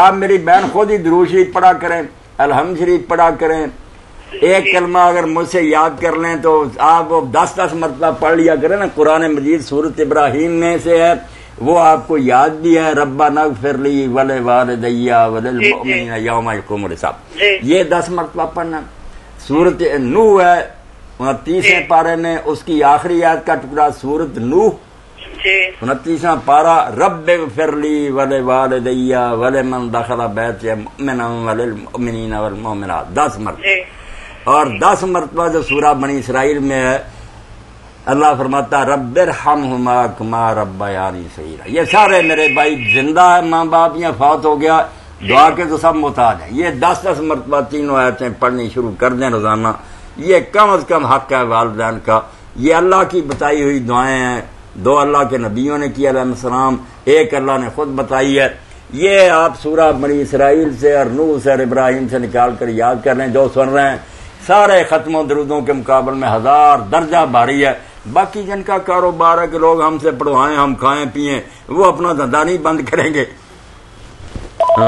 آپ میری بہن خود ہی درود شریف پڑھا کریں، الحمد شریف پڑھا کریں، ایک کلمہ اگر مجھ سے یاد کر لیں تو آپ وہ 10 مرتبہ پڑھ لیا کریں نا. قرآن مجید سورۃ ابراہیم میں سے ہے، وہ آپ کو یاد بھی ہے، ربنا اغفر لی ولوالدی وللمؤمنین یوم یقوم الحساب. یہ 10 مرتبہ پڑھنا. سورۃ نوح ہے 29 پارے میں، اس کی آخری آیت کا ٹکڑا سورۃ نوح 29واں پارا، رب اغفر لی ولوالدی ولمن دخل بیتی مؤمنا وللمؤمنین والمؤمنات 10 مرتبہ. اور 10 مرتبہ جو سورہ بنی اسرائیل میں ہے، اللہ فرماتا رب ارحمہما کما ربیانی صغیرا. یہ سارے میرے بھائی زندہ ہے، ماں باپ یا فوت ہو گیا، دعا کے تو سب محتاج ہیں. یہ 10 مرتبہ تینوں آیتیں پڑھنی شروع کر دیں روزانہ. یہ کم از کم حق ہے والدین کا. یہ اللہ کی بتائی ہوئی دعائیں ہیں، 2 اللہ کے نبیوں نے کی علیہ السلام، ایک اللہ نے خود بتائی ہے. یہ آپ سورہ بنی اسرائیل سے اور نوح سے اور ابراہیم سے نکال کر یاد کر لیں. جو سن رہے ہیں سارے ختم و درودوں کے مقابل میں 1000 درجہ بھاری ہے. باقی جن کا کاروبار ہے کہ لوگ ہم سے پڑھوائیں، ہم کھائیں پیئیں، وہ اپنا دھندا نہیں بند کریں گے.